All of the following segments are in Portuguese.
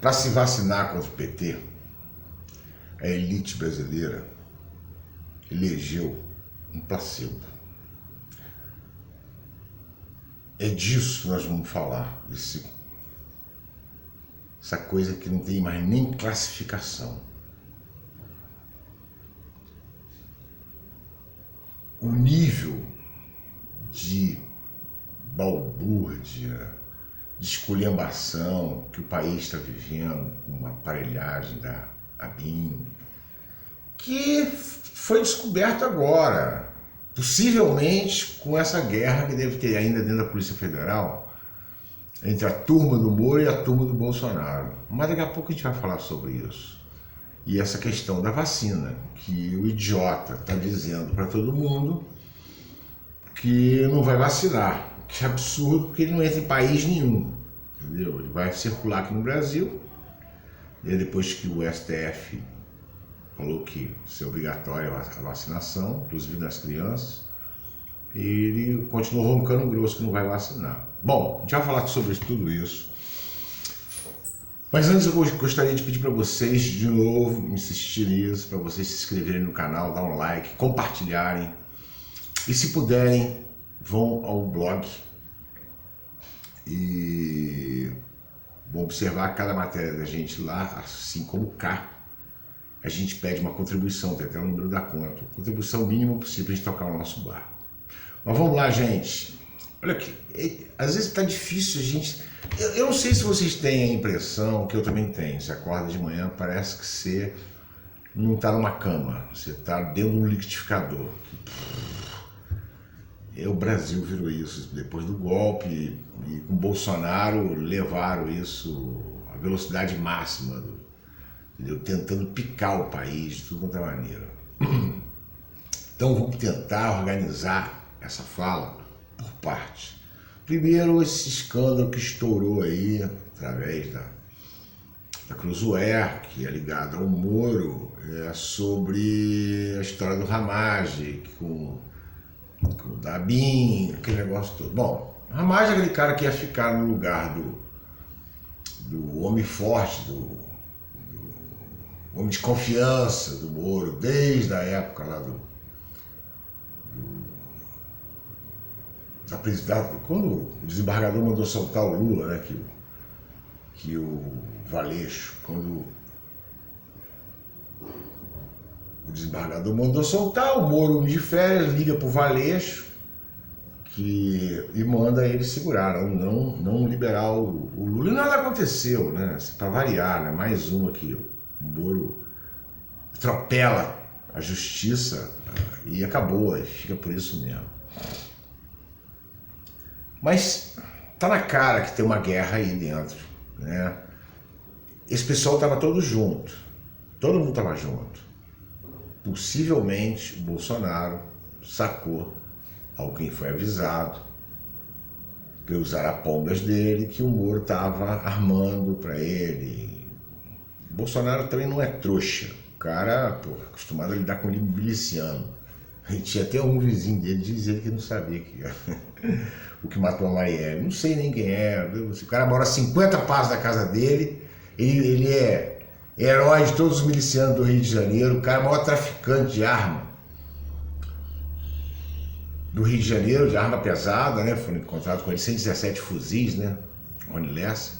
Para se vacinar contra o PT, a elite brasileira elegeu um placebo. É disso que nós vamos falar, essa coisa que não tem mais nem classificação. O nível de balbúrdia, de esculhambação que o país está vivendo, com uma aparelhagem da ABIN, que foi descoberto agora, possivelmente com essa guerra que deve ter ainda dentro da Polícia Federal, entre a turma do Moro e a turma do Bolsonaro. Mas daqui a pouco a gente vai falar sobre isso. E essa questão da vacina, que o idiota está dizendo para todo mundo que não vai vacinar. Que é absurdo, porque ele não entra em país nenhum, entendeu? Ele vai circular aqui no Brasil, e depois que o STF falou que isso é obrigatório a vacinação, inclusive das crianças, ele continuou roncando grosso que não vai vacinar. Bom, a gente vai falar sobre tudo isso. Mas antes eu gostaria de pedir para vocês, de novo, insistir nisso, para vocês se inscreverem no canal, dar um like, compartilharem. E se puderem, vão ao blog e vão observar cada matéria da gente lá, assim como cá. A gente pede uma contribuição, tem até o número da conta. Contribuição mínima possível para a gente tocar o nosso bar. Mas vamos lá, gente. Olha aqui, às vezes está difícil a gente... Eu não sei se vocês têm a impressão, que eu também tenho. Você acorda de manhã, parece que você não está numa cama. Você está dentro de um liquidificador. O Brasil virou isso. Depois do golpe e com Bolsonaro levaram isso à velocidade máxima, entendeu? Tentando picar o país de tudo quanto é maneira. Então vamos tentar organizar essa fala por partes. Primeiro, esse escândalo que estourou aí, através da Cruzoé, que é ligada ao Moro, sobre a história do Ramage, com o da ABIN, aquele negócio todo. Bom, o Ramage é aquele cara que ia ficar no lugar do homem forte, do homem de confiança do Moro, desde a época lá da presidência, quando o desembargador mandou soltar o Lula, né, que o Valeixo, quando o desembargador mandou soltar, o Moro de férias liga pro Valeixo e manda ele segurar, não liberar o Lula. E nada aconteceu, né, para variar, né, mais uma que o Moro atropela a justiça e acabou, e fica por isso mesmo. Mas tá na cara que tem uma guerra aí dentro, né? Esse pessoal tava todo junto, todo mundo tava junto. Possivelmente o Bolsonaro sacou, alguém foi avisado, pelos arapongas dele, que o Moro tava armando para ele. O Bolsonaro também não é trouxa, o cara, pô, acostumado a lidar com miliciano. E tinha até um vizinho dele dizendo que não sabia que o que matou a Marielle. Não sei nem quem é. O cara mora a 50 passos da casa dele. Ele é herói de todos os milicianos do Rio de Janeiro. O cara é o maior traficante de arma do Rio de Janeiro, de arma pesada, né? Foram encontrados com ele 117 fuzis, né? Rony Lessa.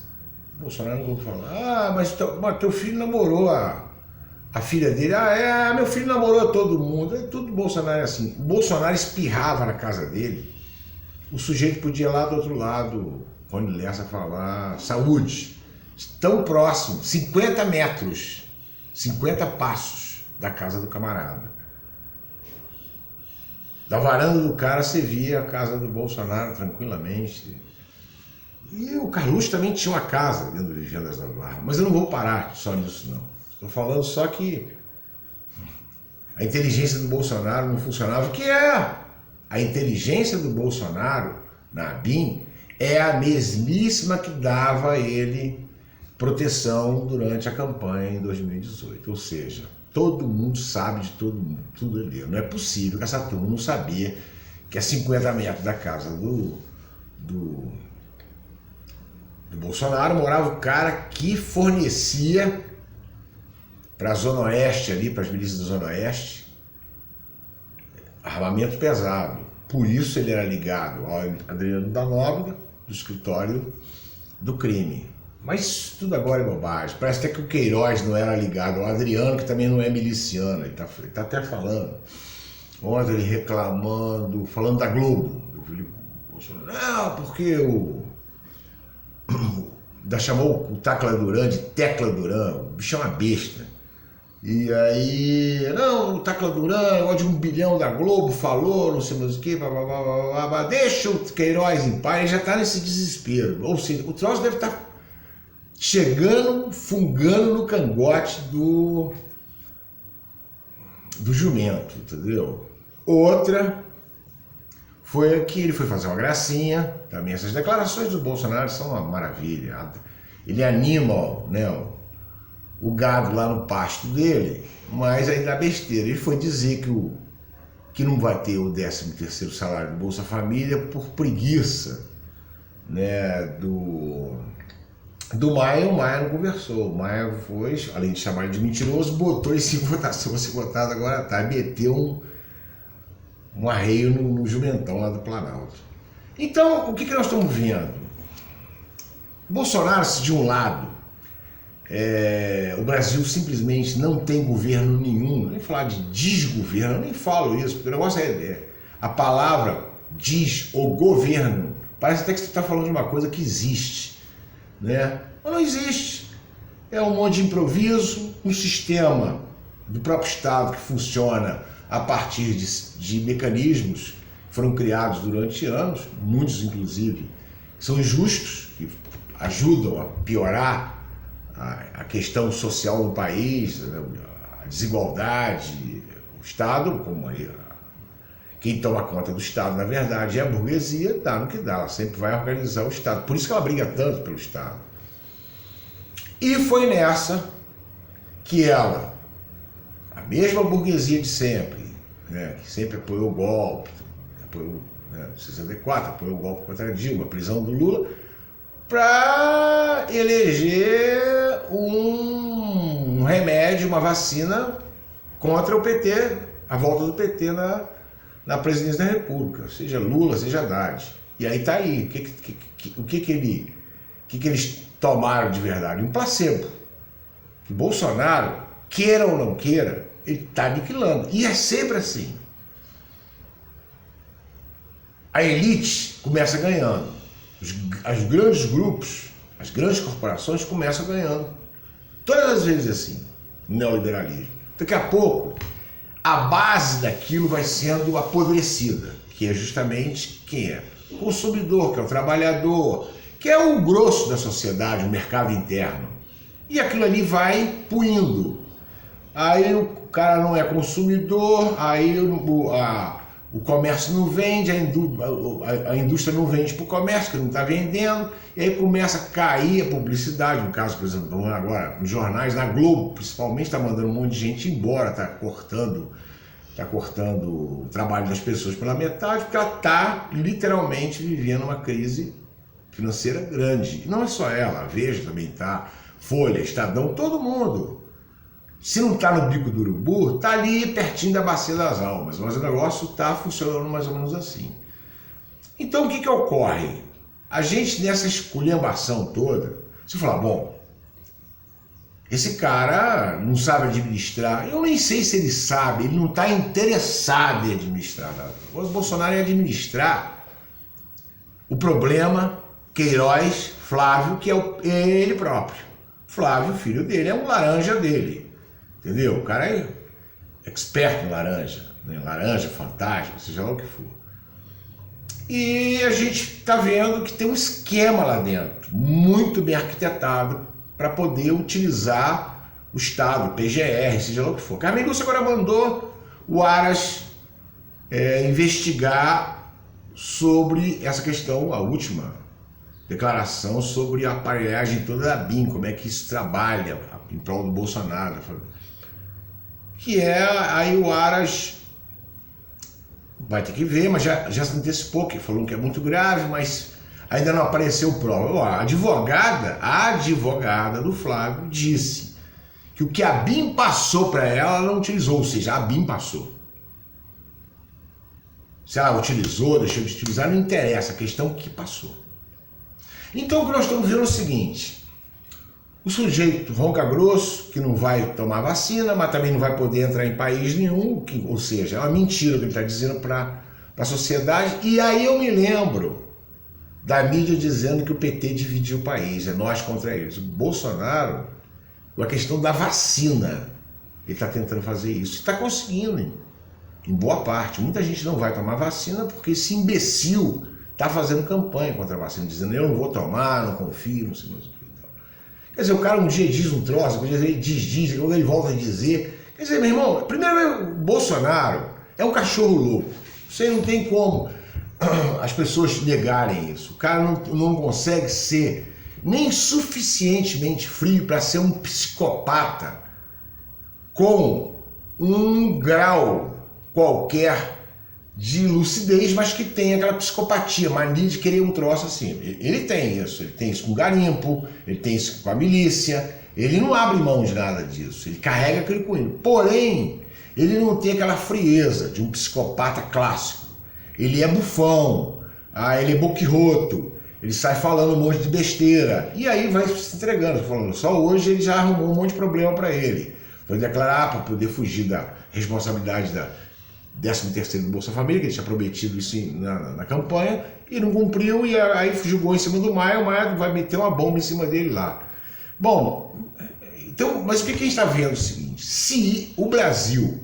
O Bolsonaro não vou falar. Mas teu filho namorou a filha dele. Meu filho namorou todo mundo. Tudo Bolsonaro é assim. O Bolsonaro espirrava na casa dele. O sujeito podia ir lá do outro lado, Rony Lessa, falar saúde. Tão próximo, 50 metros, 50 passos da casa do camarada. Da varanda do cara você via a casa do Bolsonaro tranquilamente. E o Carluxo também tinha uma casa dentro do Vivendas da Barra. Mas eu não vou parar só nisso, não. Estou falando só que a inteligência do Bolsonaro não funcionava. O que é? A inteligência do Bolsonaro na ABIN é a mesmíssima que dava a ele proteção durante a campanha em 2018. Ou seja, todo mundo sabe de todo mundo, tudo ali. Não é possível que essa turma não sabia que a 50 metros da casa do do Bolsonaro morava o cara que fornecia para a Zona Oeste ali, para as milícias da Zona Oeste, armamento pesado. Por isso ele era ligado ao Adriano da Nóbrega, do escritório do crime. Mas tudo agora é bobagem. Parece até que o Queiroz não era ligado ao Adriano, que também não é miliciano. Ele tá até falando. Ontem ele reclamando, falando da Globo. Eu falei, não, porque chamou o Tecla Duran de Tecla Duran. O bicho é uma besta. E aí, não, o Tecla Duran, o de 1 bilhão da Globo, falou, não sei mais o que, deixa o Queiroz em paz, ele já tá nesse desespero. Ou seja, o troço deve estar chegando, fungando no cangote do jumento, entendeu? Outra foi que ele foi fazer uma gracinha, também essas declarações do Bolsonaro são uma maravilha. Ele anima, né, o gado lá no pasto dele, mas aí dá besteira. Ele foi dizer que não vai ter o 13º salário do Bolsa Família por preguiça, né, do Maia. O Maia não conversou. O Maia foi, além de chamar ele de mentiroso, botou isso em votação, vai ser votado agora à tarde, meteu um arreio no jumentão lá do Planalto. Então, o que nós estamos vendo? Bolsonaro, se de um lado o Brasil simplesmente não tem governo nenhum, nem falar de desgoverno, eu nem falo isso, porque o negócio a palavra diz o governo, parece até que você está falando de uma coisa que existe, né? Mas não existe. É um monte de improviso, um sistema do próprio Estado que funciona a partir de mecanismos que foram criados durante anos, muitos inclusive são injustos, que ajudam a piorar a questão social no país, a desigualdade. O Estado, como quem toma conta do Estado, na verdade, é a burguesia, dá no que dá, ela sempre vai organizar o Estado. Por isso que ela briga tanto pelo Estado. E foi nessa que ela, a mesma burguesia de sempre, né, que sempre apoiou o golpe, apoiou, né, 64, apoiou o golpe contra a Dilma, a prisão do Lula, para eleger um remédio, uma vacina contra o PT, a volta do PT na presidência da República, seja Lula, seja Haddad. E aí tá aí, o que eles tomaram de verdade? Um placebo. Que Bolsonaro, queira ou não queira, ele está aniquilando. E é sempre assim. A elite começa ganhando. Os grandes grupos, as grandes corporações começam ganhando. Todas as vezes assim, no neoliberalismo. Daqui a pouco, a base daquilo vai sendo apodrecida, que é justamente quem é? O consumidor, que é o trabalhador, que é o grosso da sociedade, o mercado interno. E aquilo ali vai puindo. Aí o cara não é consumidor, aí o comércio não vende, a indústria não vende para o comércio, que não está vendendo, e aí começa a cair a publicidade. No caso, por exemplo, agora, nos jornais, na Globo, principalmente, está mandando um monte de gente embora, está cortando o trabalho das pessoas pela metade, porque ela está literalmente vivendo uma crise financeira grande. E não é só ela, a Veja também está, Folha, Estadão, todo mundo. Se não está no bico do urubu, está ali pertinho da bacia das almas, mas o negócio está funcionando mais ou menos assim. Então o que ocorre? A gente nessa esculhambação toda, você fala, bom, esse cara não sabe administrar, eu nem sei se ele sabe, ele não está interessado em administrar nada. O Bolsonaro ia administrar o problema Queiroz, Flávio, que é ele próprio. Flávio, filho dele, é um laranja dele. Entendeu? O cara é expert em laranja, né? Laranja, fantasma, seja lá o que for. E a gente está vendo que tem um esquema lá dentro, muito bem arquitetado, para poder utilizar o Estado, PGR, seja lá o que for. Carmen Lúcia agora mandou o Aras investigar sobre essa questão, a última declaração sobre a aparelhagem toda da BIM, como é que isso trabalha em prol do Bolsonaro. Que é, aí o Aras vai ter que ver, mas já se antecipou, que falou que é muito grave, mas ainda não apareceu prova. Ó, a advogada do Flávio disse que o que a BIM passou para ela, ela não utilizou, ou seja, a BIM passou. Se ela utilizou, deixou de utilizar, não interessa, a questão é que passou. Então o que nós estamos vendo é o seguinte: o sujeito ronca grosso, que não vai tomar vacina, mas também não vai poder entrar em país nenhum, ou seja, é uma mentira que ele está dizendo para a sociedade. E aí eu me lembro da mídia dizendo que o PT dividiu o país, é nós contra eles. O Bolsonaro, com a questão da vacina, ele está tentando fazer isso, está conseguindo, hein? Em boa parte. Muita gente não vai tomar vacina porque esse imbecil está fazendo campanha contra a vacina, dizendo eu não vou tomar, não confio, não sei mais o que. Quer dizer, o cara um dia diz um troço, outro dia ele diz, quando ele volta a dizer. Quer dizer, meu irmão, primeiro o Bolsonaro é um cachorro louco. Você não tem como as pessoas negarem isso. O cara não consegue ser nem suficientemente frio para ser um psicopata com um grau qualquer de lucidez, mas que tem aquela psicopatia, mania de querer um troço assim. Ele tem isso com garimpo, ele tem isso com a milícia, ele não abre mão de nada disso, ele carrega aquele coelho. Porém, ele não tem aquela frieza de um psicopata clássico. Ele é bufão, ele é boquirroto, ele sai falando um monte de besteira, e aí vai se entregando, falando, só hoje ele já arrumou um monte de problema para ele. Foi declarar para poder fugir da responsabilidade da 13º do Bolsa Família, que ele tinha prometido isso na campanha, e não cumpriu, e aí jogou em cima do Maia, o Maia vai meter uma bomba em cima dele lá. Bom, então, mas o que a gente está vendo é o seguinte: se o Brasil,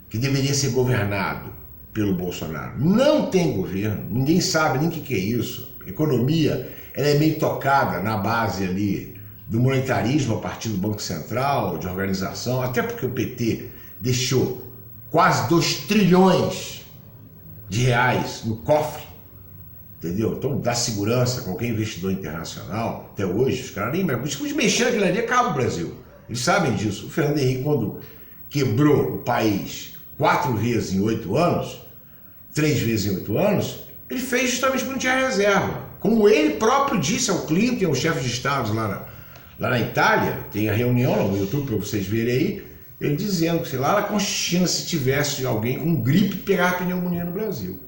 que deveria ser governado pelo Bolsonaro, não tem governo, ninguém sabe nem o que é isso, a economia ela é meio tocada na base ali do monetarismo a partir do Banco Central, de organização, até porque o PT deixou quase 2 trilhões de reais no cofre, entendeu? Então dá segurança a qualquer investidor internacional. Até hoje os caras nem mexendo aquilo ali, acaba o Brasil, eles sabem disso. O Fernando Henrique, quando quebrou o país 4 vezes em 8 anos, 3 vezes em 8 anos, ele fez justamente porque não tinha reserva, como ele próprio disse ao Clinton, o chefe de Estado lá na Itália. Tem a reunião no YouTube para vocês verem aí, ele dizendo que, sei lá, na China, se tivesse alguém com gripe, pegar pneumonia no Brasil.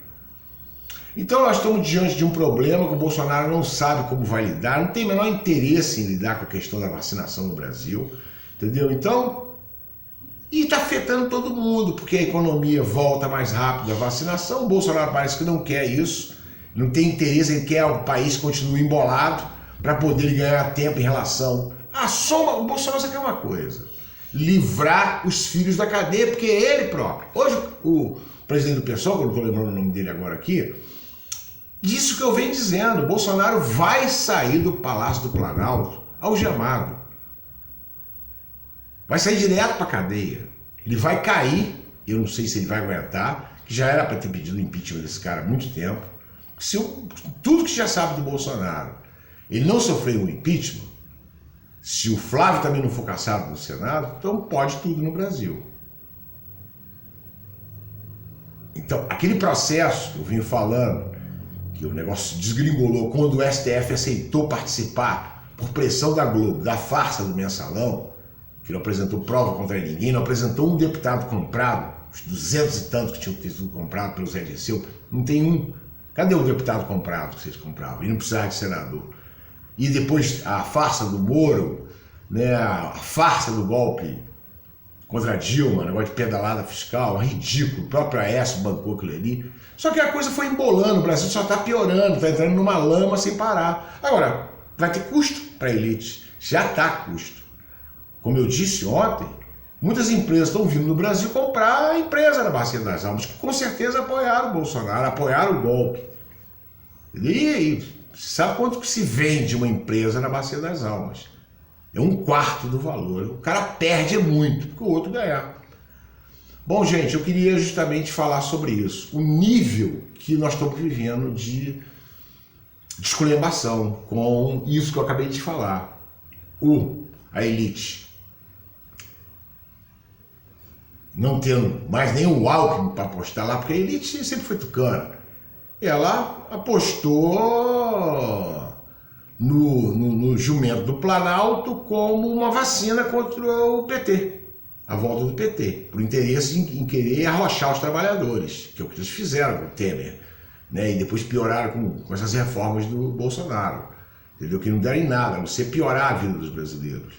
Então nós estamos diante de um problema que o Bolsonaro não sabe como vai lidar, não tem o menor interesse em lidar com a questão da vacinação no Brasil, entendeu? Então, e está afetando todo mundo, porque a economia volta mais rápido à vacinação. O Bolsonaro parece que não quer isso, não tem interesse, ele quer que o país continue embolado para poder ganhar tempo em relação à soma. O Bolsonaro só quer uma coisa: livrar os filhos da cadeia, porque é ele próprio. Hoje o presidente do PSOL, que eu não estou lembrando o nome dele agora aqui, disse o que eu venho dizendo: o Bolsonaro vai sair do Palácio do Planalto algemado, vai sair direto para a cadeia, ele vai cair. Eu não sei se ele vai aguentar, que já era para ter pedido o impeachment desse cara há muito tempo. Se tudo que já sabe do Bolsonaro, ele não sofreu um impeachment, se o Flávio também não for cassado no Senado, então pode tudo no Brasil. Então, aquele processo que eu vim falando, que o negócio desgringolou quando o STF aceitou participar por pressão da Globo, da farsa do Mensalão, que não apresentou prova contra ninguém, não apresentou um deputado comprado, os 200 e tantos que tinham sido comprados pelo Zé Dirceu, não tem um. Cadê o deputado comprado que vocês compravam? E não precisava de senador. E depois a farsa do Moro, né, a farsa do golpe contra a Dilma, negócio de pedalada fiscal, ridículo, o próprio Aécio bancou aquilo ali. Só que a coisa foi embolando, o Brasil só está piorando, está entrando numa lama sem parar. Agora, vai ter custo para a elite, já está custo. Como eu disse ontem, muitas empresas estão vindo no Brasil comprar a empresa da Bacia das Almas, que com certeza apoiaram o Bolsonaro, apoiaram o golpe. E aí, sabe quanto que se vende uma empresa na Bacia das Almas? É 1/4 do valor. O cara perde muito, porque o outro ganhar. Bom, gente, eu queria justamente falar sobre isso. O nível que nós estamos vivendo de esculhambação com isso que eu acabei de falar. A elite não tendo mais nenhum Alckmin para apostar lá, porque a elite sempre foi tucana. ela apostou no jumento do Planalto como uma vacina contra o PT, a volta do PT, por interesse em querer arrochar os trabalhadores, que é o que eles fizeram com o Temer, né? E depois pioraram com essas reformas do Bolsonaro, entendeu? Que não deram em nada, a não ser piorar a vida dos brasileiros.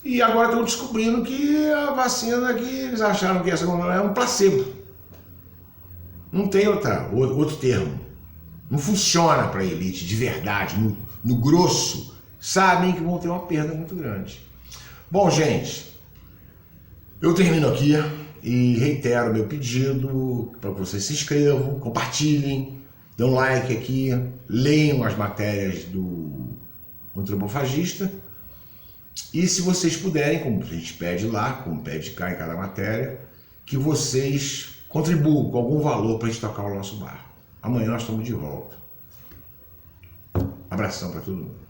E agora estão descobrindo que a vacina que eles acharam que essa é um placebo. Não tem outro termo. Não funciona para a elite de verdade, no grosso, sabem que vão ter uma perda muito grande. Bom, gente, eu termino aqui e reitero meu pedido para que vocês se inscrevam, compartilhem, dêem um like aqui, leiam as matérias do antropofagista e, se vocês puderem, como a gente pede lá, como pede cá em cada matéria, que vocês contribuam com algum valor para a gente tocar o nosso bar. Amanhã nós estamos de volta. Abração para todo mundo.